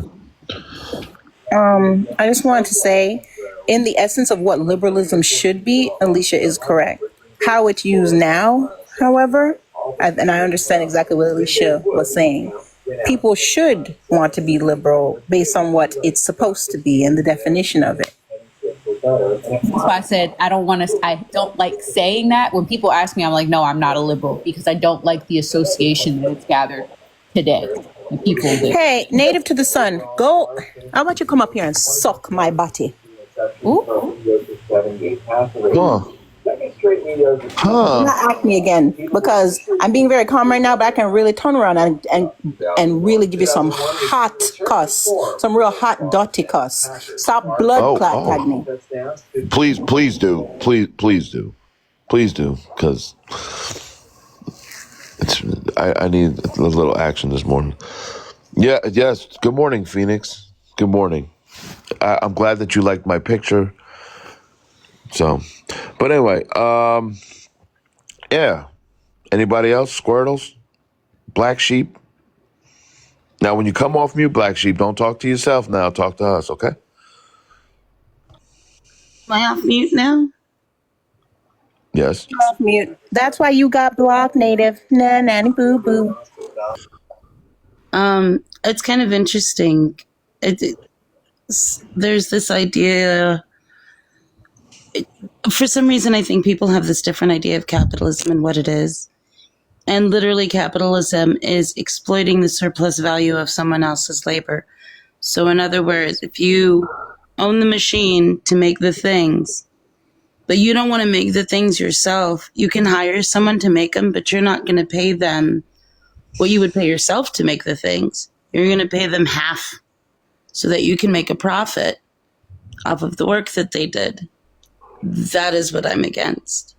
I just wanted to say, in the essence of what liberalism should be, Alicia is correct. How it's used now, however, and I understand exactly what Alicia was saying, people should want to be liberal based on what it's supposed to be and the definition of it. That's why I said I don't like saying that. When people ask me, I'm like, no, I'm not a liberal, because I don't like the association that it's gathered today. The people that. Hey, native to the sun, go. How about you come up here and suck my body? Ooh. Do not ask me again, because I'm being very calm right now, but I can really turn around and really give you some hot cuss, some real hot dirty cuss. Stop blood clot tag me. Please do, because I need a little action this morning. Yeah, yes. Good morning, Phoenix. Good morning. I'm glad that you liked my picture. So, but anyway, yeah. Anybody else? Squirtles? Black Sheep? Now, when you come off mute, Black Sheep, don't talk to yourself now. Talk to us, okay? Am I off mute now? Yes. Off mute. That's why you got blocked, native. Nah, nanny boo boo. It's kind of interesting. There's this idea. For some reason, I think people have this different idea of capitalism and what it is. And literally, capitalism is exploiting the surplus value of someone else's labor. So, in other words, if you own the machine to make the things, but you don't want to make the things yourself, you can hire someone to make them, but you're not going to pay them what you would pay yourself to make the things. You're going to pay them half so that you can make a profit off of the work that they did. That is what I'm against.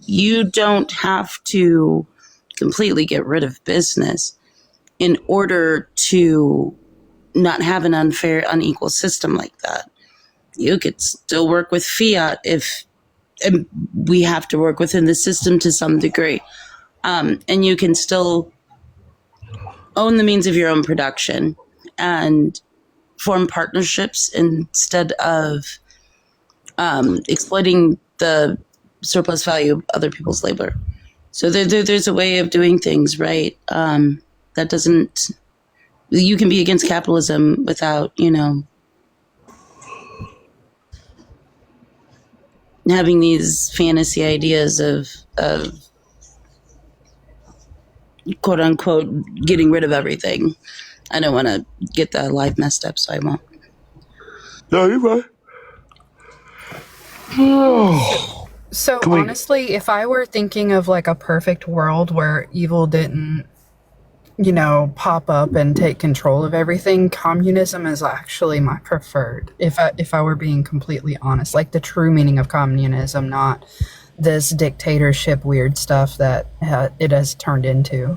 You don't have to completely get rid of business in order to not have an unfair, unequal system like that. You could still work with fiat if we have to work within the system to some degree. And you can still own the means of your own production and form partnerships instead of exploiting the surplus value of other people's labor. So there's a way of doing things, right? That doesn't, you can be against capitalism without, having these fantasy ideas of quote unquote getting rid of everything. I don't want to get that life messed up, so I won't. No, you're right. So honestly, if I were thinking of like a perfect world where evil didn't, pop up and take control of everything, communism is actually my preferred. If I were being completely honest, like the true meaning of communism, not this dictatorship weird stuff that it has turned into.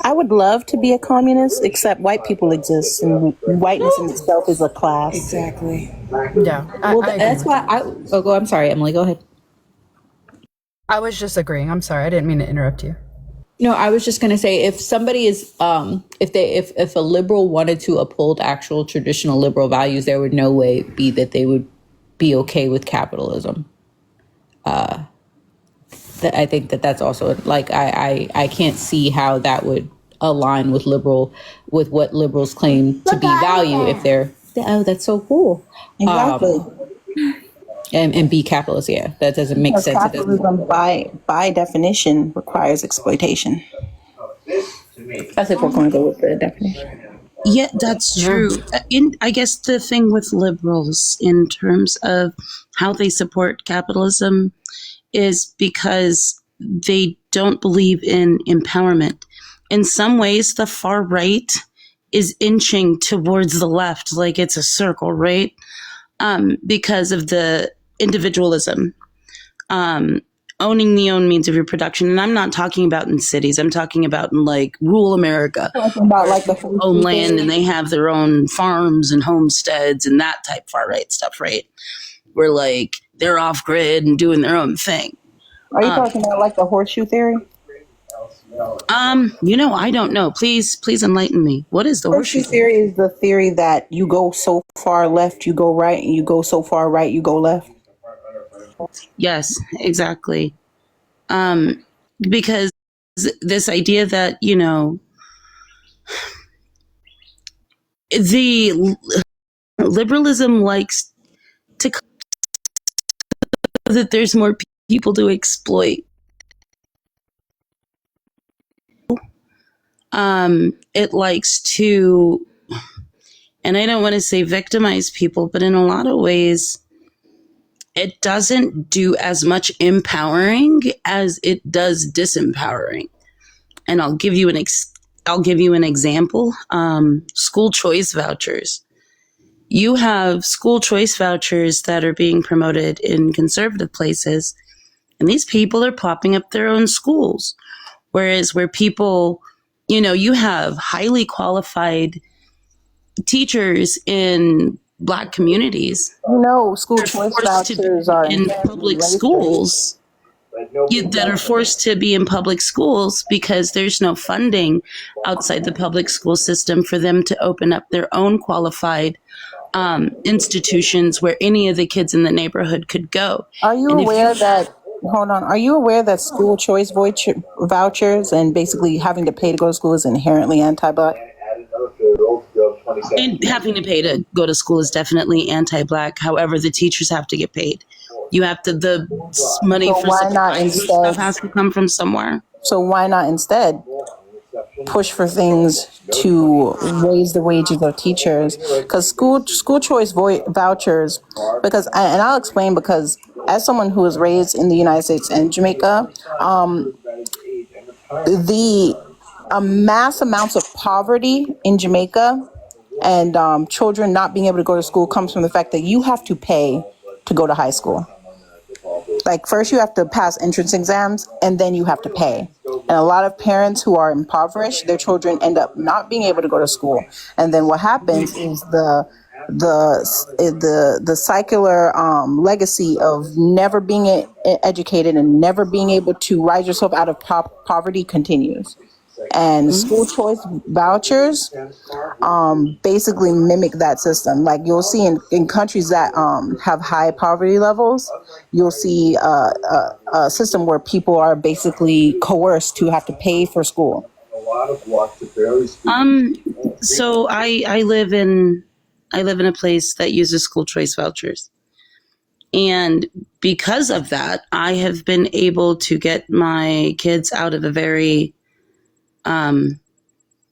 I would love to be a communist, except white people exist, and whiteness in itself is a class. Exactly. Yeah. Well, that's why I'm sorry, Emily, go ahead. I was just agreeing. I'm sorry. I didn't mean to interrupt you. No, I was just going to say, if somebody is, if a liberal wanted to uphold actual traditional liberal values, there would no way be that they would be okay with capitalism. I think that's also like, I can't see how that would align with what liberals claim to be value if they're, oh, that's so cool. Exactly. And be capitalist, yeah. That doesn't make sense. Capitalism by definition requires exploitation. That's if we're going to go with the definition. Yeah, that's true. I guess the thing with liberals in terms of how they support capitalism is because they don't believe in empowerment. In some ways, the far right is inching towards the left, like it's a circle, right? Because of the individualism, owning the own means of your production. And I'm not talking about in cities. I'm talking about in like rural America, about like the own land and they have their own farms and homesteads and that type far right stuff, right? Where like they're off grid and doing their own thing. Are you talking about like the horseshoe theory? I don't know. Please enlighten me. What is the horseshoe theory? Is the theory that you go so far left, you go right, and you go so far right, you go left. Yes, exactly. Because this idea that, the liberalism likes to that there's more people to exploit. It likes to, and I don't want to say victimize people, but in a lot of ways, it doesn't do as much empowering as it does disempowering. And I'll give you an example. School choice vouchers. You have school choice vouchers that are being promoted in conservative places, and these people are popping up their own schools. Whereas where people, you have highly qualified teachers in Black communities. School choice vouchers are in public schools that are forced to be in public schools because there's no funding outside the public school system for them to open up their own qualified institutions where any of the kids in the neighborhood could go. Are you And if aware you that, hold on, are you aware that school choice vouchers and basically having to pay to go to school is inherently anti-Black? and having to pay to go to school is definitely anti-Black. However, the teachers have to get paid. You have to, the money So for why not supplies and stuff instead? has to come from somewhere. So why not instead push for things to raise the wages of teachers? Because school choice vouchers, and I'll explain, because as someone who was raised in the United States and Jamaica, the mass amounts of poverty in Jamaica and children not being able to go to school comes from the fact that you have to pay to go to high school. Like, first you have to pass entrance exams and then you have to pay. And a lot of parents who are impoverished, their children end up not being able to go to school. And then what happens is the secular legacy of never being educated and never being able to rise yourself out of poverty continues. And school choice vouchers basically mimic that system. Like, you'll see in countries that have high poverty levels, you'll see a system where people are basically coerced to have to pay for school. So I live in a place that uses school choice vouchers. And because of that, I have been able to get my kids out of a very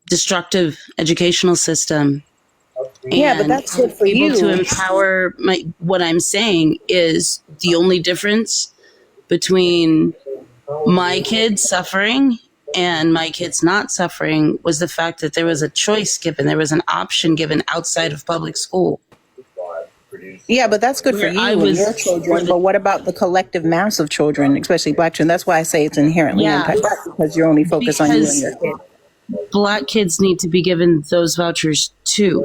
destructive educational system. Yeah, but that's good for able to you. empower what I'm saying is the only difference between my kids suffering and my kids not suffering was the fact that there was a choice given, there was an option given outside of public school. Yeah, but that's good for you and your children. But what about the collective mass of children, especially Black children? That's why I say it's inherently anti-Black, because you're only focused on you and your kid. Black kids need to be given those vouchers too.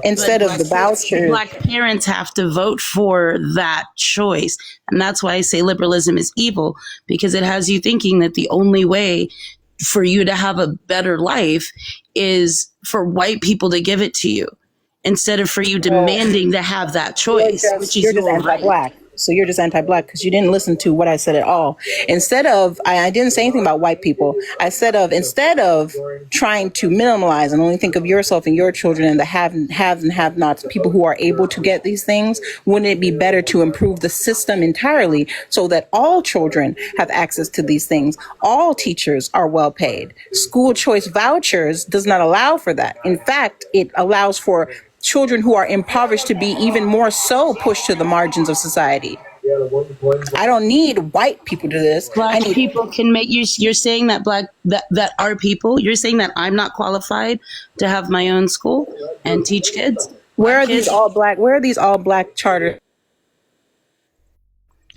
Instead of the vouchers. Black parents have to vote for that choice. And that's why I say liberalism is evil, because it has you thinking that the only way for you to have a better life is for white people to give it to you, instead of for you demanding to have that choice, which is You're just your anti-Black. So you're just anti-Black because you didn't listen to what I said at all. Instead of, I didn't say anything about white people. I said instead of trying to minimize and only think of yourself and your children and the haves and have-nots, people who are able to get these things, wouldn't it be better to improve the system entirely so that all children have access to these things? All teachers are well paid. School choice vouchers does not allow for that. In fact, it allows for children who are impoverished to be even more so pushed to the margins of society. I don't need white people to do this. Black people can make you. You're saying that that are people. You're saying that I'm not qualified to have my own school and teach kids. Where are these all black charters?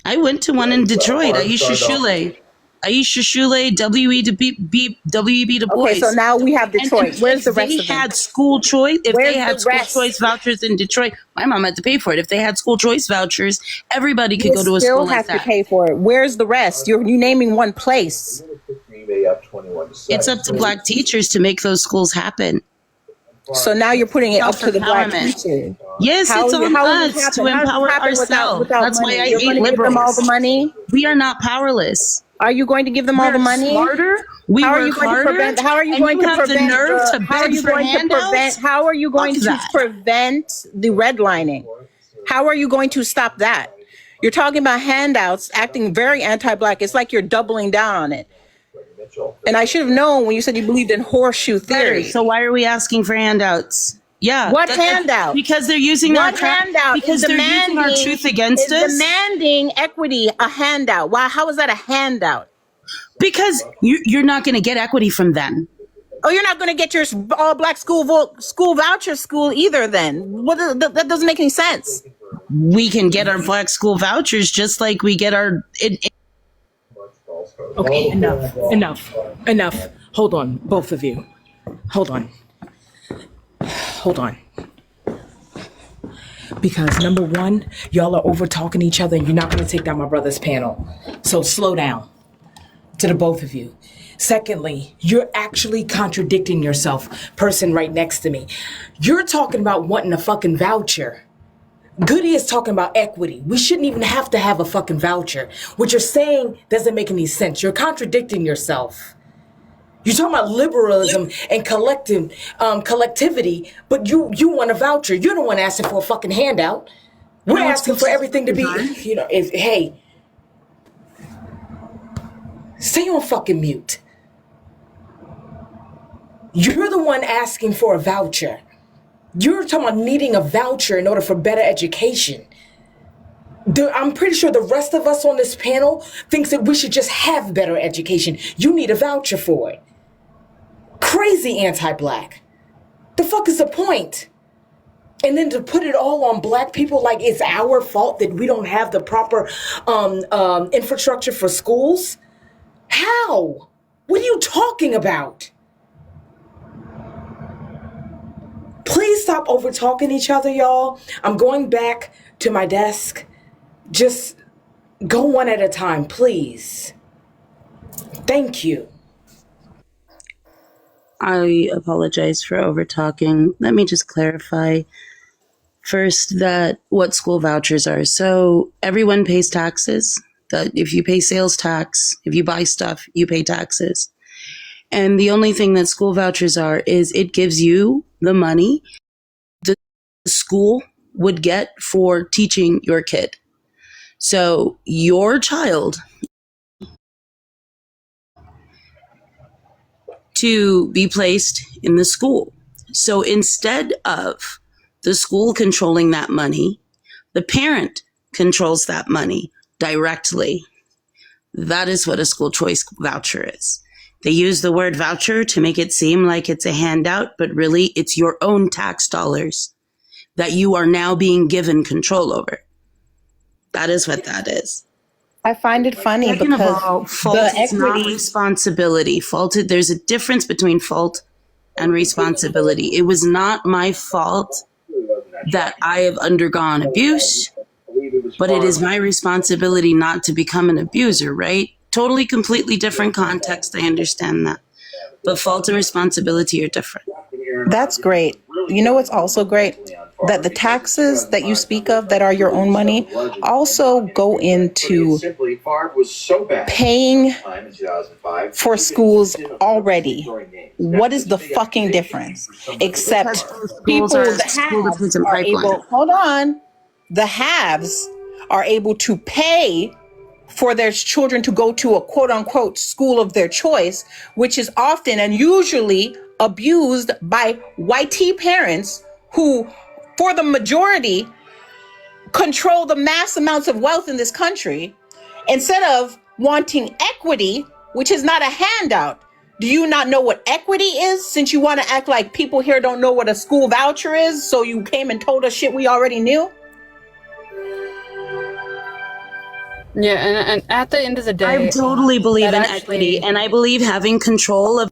I went to one in Detroit. Aisha Shule, W.E.B. Du Bois. Okay, so now we have Detroit. Where's the rest of them? If they had school choice, choice vouchers in Detroit, my mom had to pay for it. If they had school choice vouchers, everybody could go to a school like that. Still have to pay for it. Where's the rest? You're naming one place. It's up to Black teachers to make those schools happen. So now you're putting it up to the Black teacher. Yes, it's on us to empower ourselves. That's why I hate liberals. Give them all the money. We are not powerless. Are you going to give them all the money? Smarter. We work harder. How are you going to prevent the nerve to beg for handouts? How are you going to prevent the redlining? How are you going to stop that? You're talking about handouts, acting very anti-Black. It's like you're doubling down on it. And I should have known when you said you believed in horseshoe theory. So why are we asking for handouts? Yeah. What handout? Because they're using our handout. Because they're using our truth against us. Demanding equity a handout. Why? How is that a handout? Because you're not going to get equity from them. Oh, you're not going to get your all Black school voucher school either. Then that doesn't make any sense. We can get our Black school vouchers just like we get our. Okay, enough. Hold on, both of you. Hold on. Because number one, y'all are over talking each other and you're not going to take down my brother's panel. So slow down to the both of you. Secondly, you're actually contradicting yourself, person right next to me. You're talking about wanting a fucking voucher. Goody is talking about equity. We shouldn't even have to have a fucking voucher. What you're saying doesn't make any sense. You're contradicting yourself. You're talking about liberalism and collectivity, but you want a voucher. You're the one asking for a fucking handout. We're asking for everything to be, hey, stay on fucking mute. You're the one asking for a voucher. You're talking about needing a voucher in order for better education. I'm pretty sure the rest of us on this panel thinks that we should just have better education. You need a voucher for it. Crazy anti-black. The fuck is the point? And then to put it all on black people like it's our fault that we don't have the proper infrastructure for schools? How? What are you talking about? Please stop over talking each other, y'all. I'm going back to my desk. Just go one at a time, please. Thank you. I apologize for over talking. Let me just clarify first that what school vouchers are. So everyone pays taxes. That if you pay sales tax, if you buy stuff, you pay taxes. And the only thing that school vouchers are is it gives you the money the school would get for teaching your kid. So your child to be placed in the school. So instead of the school controlling that money, the parent controls that money directly. That is what a school choice voucher is. They use the word voucher to make it seem like it's a handout, but really it's your own tax dollars that you are now being given control over. That is what that is. I find it funny Second because of all, fault the is not equity. responsibility. There's a difference between fault and responsibility. It was not my fault that I have undergone abuse, but it is my responsibility not to become an abuser, right? Totally, completely different context. I understand that. But fault and responsibility are different. That's great. You know what's also great? That the taxes that you speak of that are your own money also go into paying for schools already. What is the fucking difference? Except people, the haves are able, hold on, the haves are able to pay for their children to go to a quote unquote school of their choice, which is often and usually abused by white parents who, for the majority, control the mass amounts of wealth in this country. Instead of wanting equity, which is not a handout. Do you not know what equity is, since you want to act like people here don't know what a school voucher is, so you came and told us shit we already knew? Yeah, and at the end of the day, I totally believe in that equity, and I believe having control of.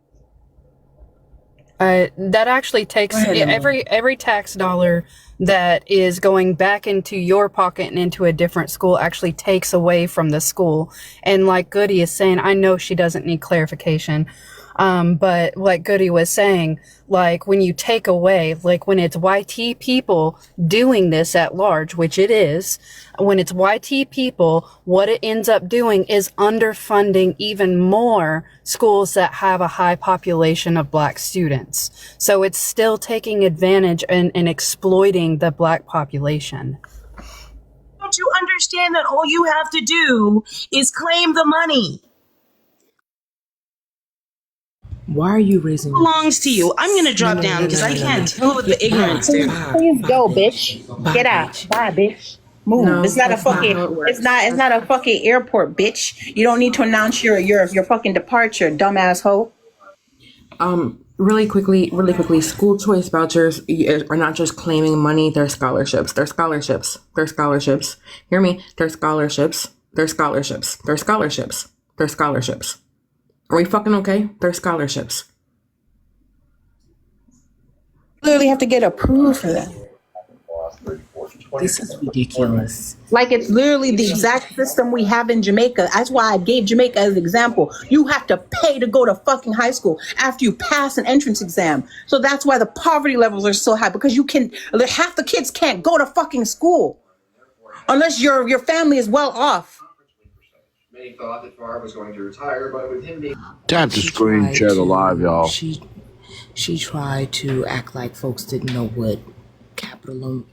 That actually takes Go ahead, every tax dollar that is going back into your pocket and into a different school actually takes away from the school. And like Goody is saying, I know she doesn't need clarification. But like Goody was saying, like when you take away, like when it's YT people doing this at large, which it is, when it's YT people, what it ends up doing is underfunding even more schools that have a high population of black students. So it's still taking advantage and exploiting the black population. Don't you understand that all you have to do is claim the money? Why are you raising? Belongs to you. I'm gonna drop down because I can't deal with the ignorance. Please go, bitch. Get out. Bye, bitch. Move. No, it's not a that's not fucking. how it works. It's not a fucking airport, bitch. You don't need to announce your fucking departure, dumbass hoe. Really quickly, school choice vouchers are not just claiming money, they're scholarships. They're scholarships. They're scholarships. Hear me? They're scholarships. They're scholarships. They're scholarships. They're scholarships. Are we fucking okay? They're scholarships. Literally have to get approved for that. This is ridiculous. Like it's literally the exact system we have in Jamaica. That's why I gave Jamaica as an example. You have to pay to go to fucking high school after you pass an entrance exam. So that's why the poverty levels are so high, because half the kids can't go to fucking school unless your family is well off. Many thought that Favre was going to retire, but with him being Tap the screen, share the live, y'all. She tried to act like folks didn't know what capitalism